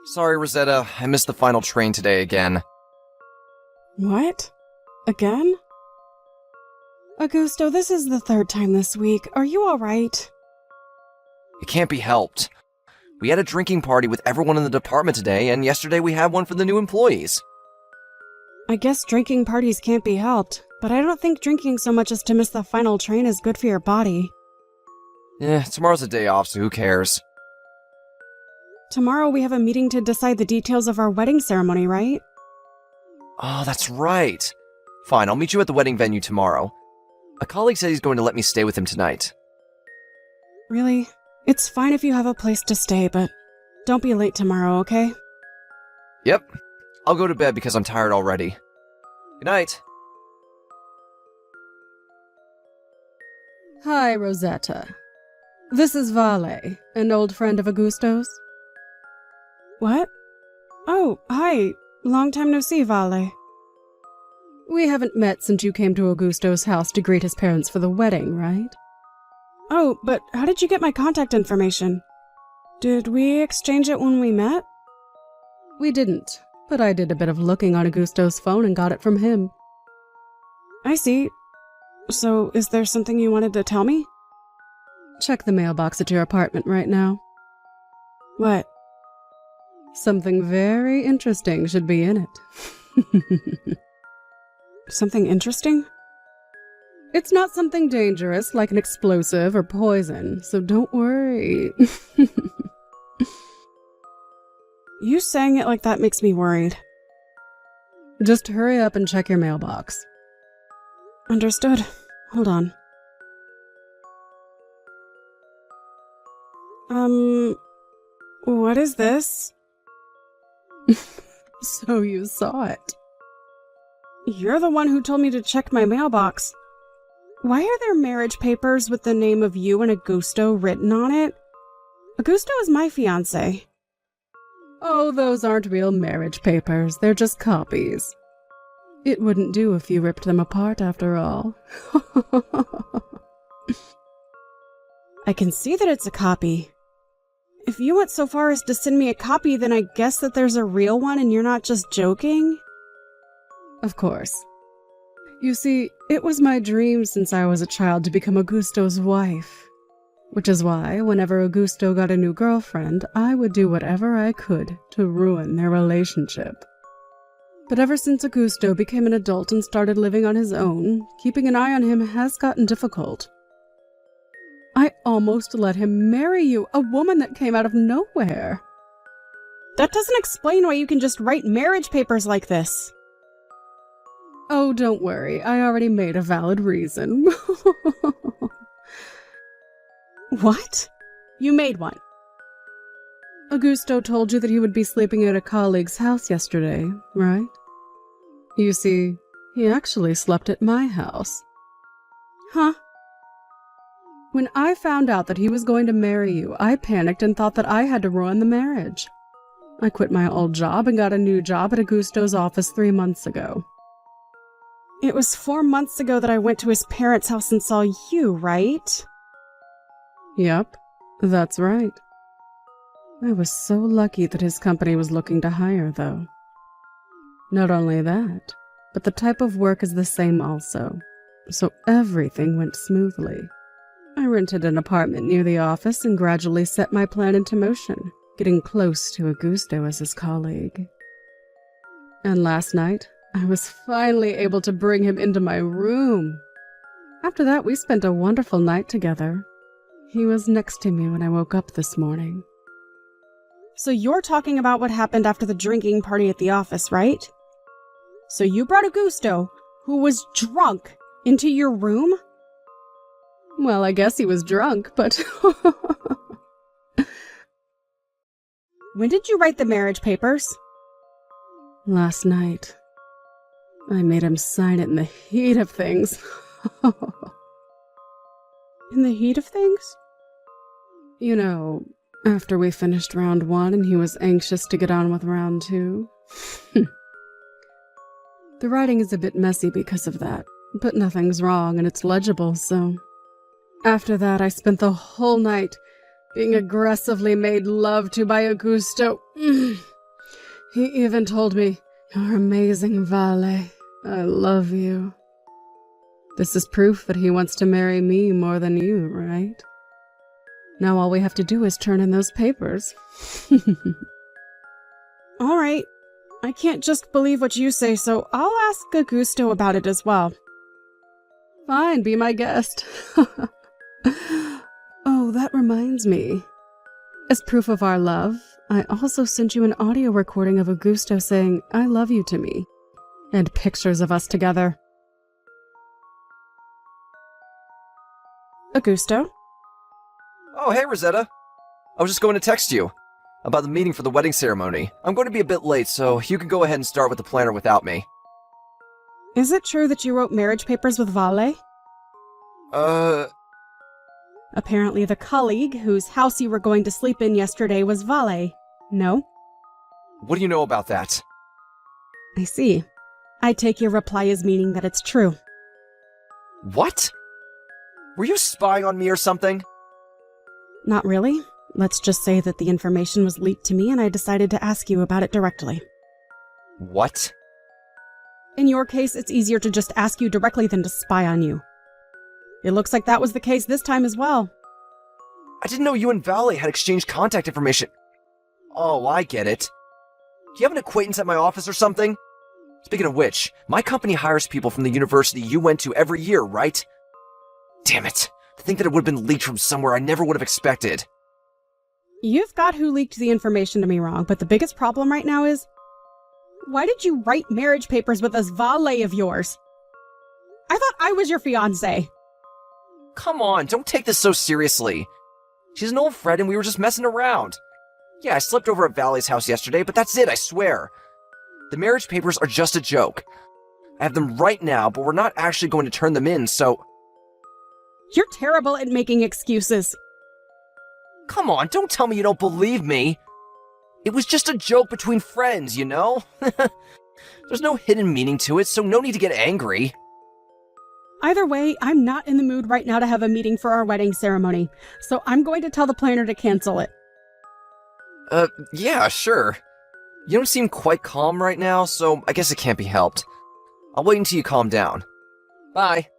Sorry, Rosetta, I missed the final train today again. What? Again? Augusto, this is the third time this week. Are you alright? It can't be helped. We had a drinking party with everyone in the department today, and yesterday we had one for the new employees. I guess drinking parties can't be helped, but I don't think drinking so much as to miss the final train is good for your body. Tomorrow's a day off, so who cares? Tomorrow we have a meeting to decide the details of our wedding ceremony, right? Oh, that's right. Fine, I'll meet you at the wedding venue tomorrow. A colleague said he's going to let me stay with him tonight. Really? It's fine if you have a place to stay, but don't be late tomorrow, okay? Yep. I'll go to bed because I'm tired already. Good night. Hi, Rosetta. This is Vale, an old friend of Augusto's. What? Oh, hi. Long time no see, Vale. We haven't met since you came to Augusto's house to greet his parents for the wedding, right? Oh, but how did you get my contact information? Did we exchange it when we met? We didn't, but I did a bit of looking on Augusto's phone and got it from him. I see. So, is there something you wanted to tell me? Check the mailbox at your apartment right now. What? Something very interesting should be in it. Something interesting? It's not something dangerous like an explosive or poison, so don't worry. You saying it like that makes me worried. Just hurry up and check your mailbox. Understood. Hold on. What is this? So you saw it. You're the one who told me to check my mailbox. Why are there marriage papers with the name of you and Augusto written on it? Augusto is my fiancé. Oh, those aren't real marriage papers. They're just copies. It wouldn't do if you ripped them apart after all. I can see that it's a copy. If you went so far as to send me a copy, then I guess that there's a real one and you're not just joking? Of course. You see, it was my dream since I was a child to become Augusto's wife. Which is why, whenever Augusto got a new girlfriend, I would do whatever I could to ruin their relationship. But ever since Augusto became an adult and started living on his own, keeping an eye on him has gotten difficult. I almost let him marry you, a woman that came out of nowhere. That doesn't explain why you can just write marriage papers like this. Oh, don't worry. I already made a valid reason. What? You made one? Augusto told you that he would be sleeping at a colleague's house yesterday, right? You see, he actually slept at my house. Huh? When I found out that he was going to marry you, I panicked and thought that I had to ruin the marriage. I quit my old job and got a new job at Augusto's office 3 months ago. It was 4 months ago that I went to his parents' house and saw you, right? Yep, that's right. I was so lucky that his company was looking to hire, though. Not only that, but the type of work is the same also, so everything went smoothly. I rented an apartment near the office and gradually set my plan into motion, getting close to Augusto as his colleague. And last night, I was finally able to bring him into my room. After that, we spent a wonderful night together. He was next to me when I woke up this morning. So you're talking about what happened after the drinking party at the office, right? So you brought Augusto, who was drunk, into your room? Well, I guess he was drunk, but... When did you write the marriage papers? Last night. I made him sign it in the heat of things. In the heat of things? You know, after we finished round 1 and he was anxious to get on with round 2. The writing is a bit messy because of that, but nothing's wrong and it's legible, so... After that, I spent the whole night being aggressively made love to by Augusto. He even told me, "You're amazing, Vale. I love you." This is proof that he wants to marry me more than you, right? Now all we have to do is turn in those papers. All right. I can't just believe what you say, so I'll ask Augusto about it as well. Fine, be my guest. Oh, that reminds me. As proof of our love, I also sent you an audio recording of Augusto saying, "I love you" to me, and pictures of us together. Augusto? Oh, hey, Rosetta. I was just going to text you about the meeting for the wedding ceremony. I'm going to be a bit late, so you can go ahead and start with the planner without me. Is it true that you wrote marriage papers with Vale? Apparently the colleague whose house you were going to sleep in yesterday was Vale. No? What do you know about that? I see. I take your reply as meaning that it's true. What? Were you spying on me or something? Not really. Let's just say that the information was leaked to me and I decided to ask you about it directly. What? In your case, it's easier to just ask you directly than to spy on you. It looks like that was the case this time as well. I didn't know you and Valley had exchanged contact information. Oh, I get it. Do you have an acquaintance at my office or something? Speaking of which, my company hires people from the university you went to every year, right? Damn it. To think that it would have been leaked from somewhere I never would have expected. You've got who leaked the information to me wrong, but the biggest problem right now is, why did you write marriage papers with this valet of yours? I thought I was your fiancé. Come on, don't take this so seriously. She's an old friend and we were just messing around. Yeah, I slept over at Valley's house yesterday, but that's it, I swear. The marriage papers are just a joke. I have them right now, but we're not actually going to turn them in, so... You're terrible at making excuses. Come on, don't tell me you don't believe me. It was just a joke between friends, you know? There's no hidden meaning to it, so no need to get angry. Either way, I'm not in the mood right now to have a meeting for our wedding ceremony, so I'm going to tell the planner to cancel it. Yeah, sure. You don't seem quite calm right now, so I guess it can't be helped. I'll wait until you calm down. Bye.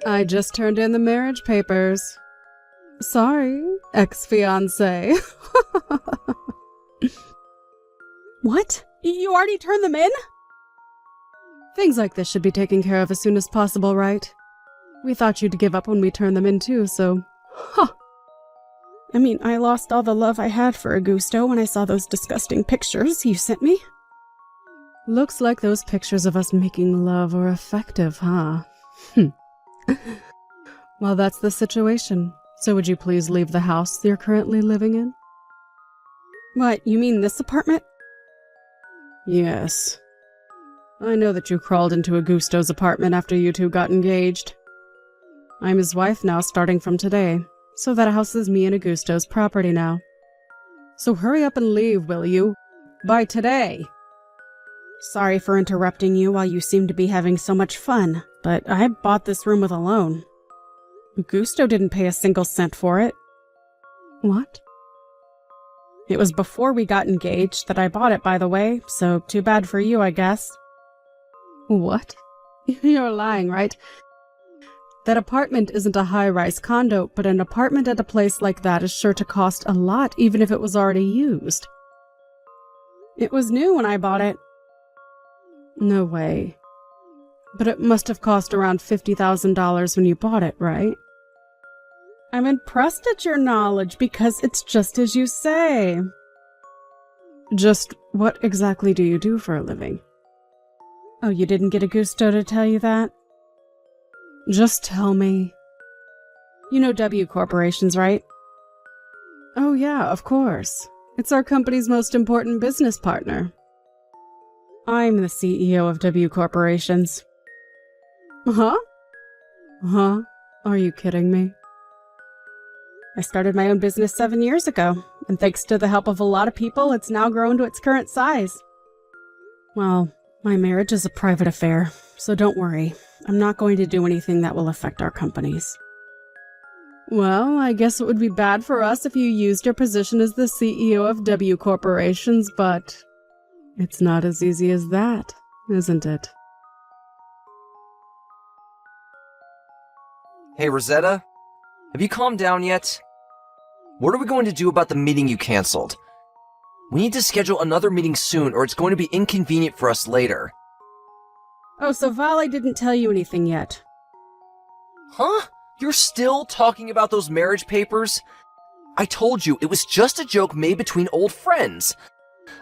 I just turned in the marriage papers. Sorry, ex-fiancé. What? You already turned them in? Things like this should be taken care of as soon as possible, right? We thought you'd give up when we turned them in too, so... Huh. I mean, I lost all the love I had for Augusto when I saw those disgusting pictures you sent me. Looks like those pictures of us making love are effective, huh? Well, that's the situation. So would you please leave the house you're currently living in? What, you mean this apartment? Yes. I know that you crawled into Augusto's apartment after you two got engaged. I'm his wife now starting from today, so that house is me and Augusto's property now. So hurry up and leave, will you? By today! Sorry for interrupting you while you seem to be having so much fun, but I bought this room with a loan. Augusto didn't pay a single cent for it. What? It was before we got engaged that I bought it, by the way, so too bad for you, I guess. What? You're lying, right? That apartment isn't a high-rise condo, but an apartment at a place like that is sure to cost a lot, even if it was already used. It was new when I bought it. No way. But it must have cost around $50,000 when you bought it, right? I'm impressed at your knowledge because it's just as you say. Just what exactly do you do for a living? Oh, you didn't get Augusto to tell you that? Just tell me. You know W Corporations, right? Oh yeah, of course. It's our company's most important business partner. I'm the CEO of W Corporations. Huh? Huh? Are you kidding me? I started my own business 7 years ago, and thanks to the help of a lot of people, it's now grown to its current size. Well, my marriage is a private affair, so don't worry. I'm not going to do anything that will affect our companies. Well, I guess it would be bad for us if you used your position as the CEO of W Corporations, but it's not as easy as that, isn't it? Hey, Rosetta? Have you calmed down yet? What are we going to do about the meeting you canceled? We need to schedule another meeting soon, or it's going to be inconvenient for us later. Oh, so Vale didn't tell you anything yet. Huh? You're still talking about those marriage papers? I told you, it was just a joke made between old friends.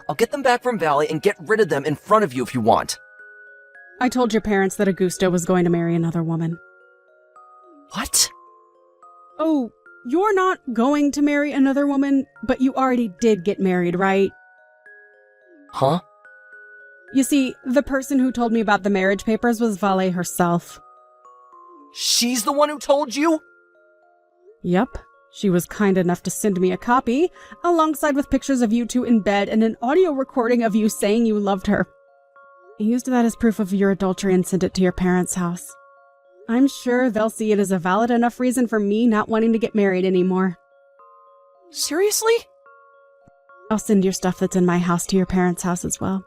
I'll get them back from Valley and get rid of them in front of you if you want. I told your parents that Augusto was going to marry another woman. What? Oh, you're not going to marry another woman, but you already did get married, right? Huh? You see, the person who told me about the marriage papers was Vale herself. She's the one who told you? Yep. She was kind enough to send me a copy, alongside with pictures of you two in bed and an audio recording of you saying you loved her. I used that as proof of your adultery and sent it to your parents' house. I'm sure they'll see it as a valid enough reason for me not wanting to get married anymore. Seriously? I'll send your stuff that's in my house to your parents' house as well.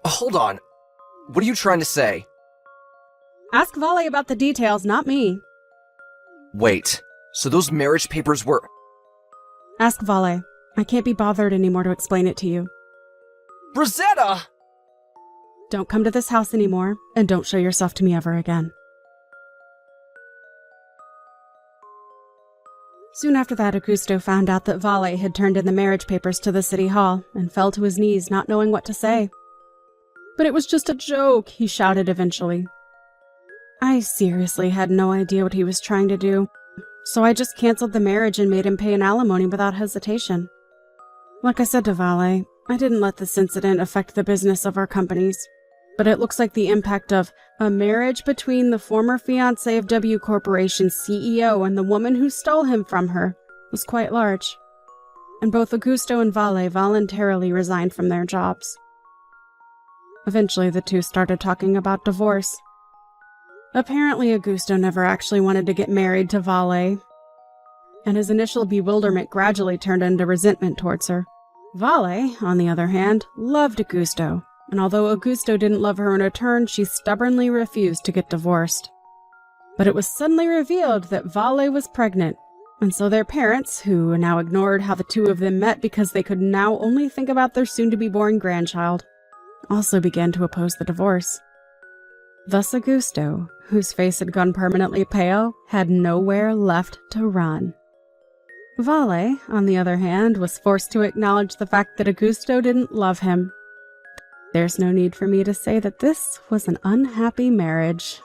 Hold on. What are you trying to say? Ask Vale about the details, not me. Wait, so those marriage papers were... Ask Vale. I can't be bothered anymore to explain it to you. Rosetta! Don't come to this house anymore, and don't show yourself to me ever again. Soon after that, Augusto found out that Vale had turned in the marriage papers to the city hall and fell to his knees, not knowing what to say. But it was just a joke, he shouted eventually. I seriously had no idea what he was trying to do, so I just canceled the marriage and made him pay an alimony without hesitation. Like I said to Vale, I didn't let this incident affect the business of our companies, but it looks like the impact of a marriage between the former fiancé of W Corporation's CEO and the woman who stole him from her was quite large, and both Augusto and Vale voluntarily resigned from their jobs. Eventually, the two started talking about divorce. Apparently, Augusto never actually wanted to get married to Vale, and his initial bewilderment gradually turned into resentment towards her. Vale, on the other hand, loved Augusto, and although Augusto didn't love her in return, she stubbornly refused to get divorced. But it was suddenly revealed that Vale was pregnant, and so their parents, who now ignored how the two of them met because they could now only think about their soon-to-be-born grandchild, also began to oppose the divorce. Thus Augusto, whose face had gone permanently pale, had nowhere left to run. Vale, on the other hand, was forced to acknowledge the fact that Augusto didn't love him. There's no need for me to say that this was an unhappy marriage.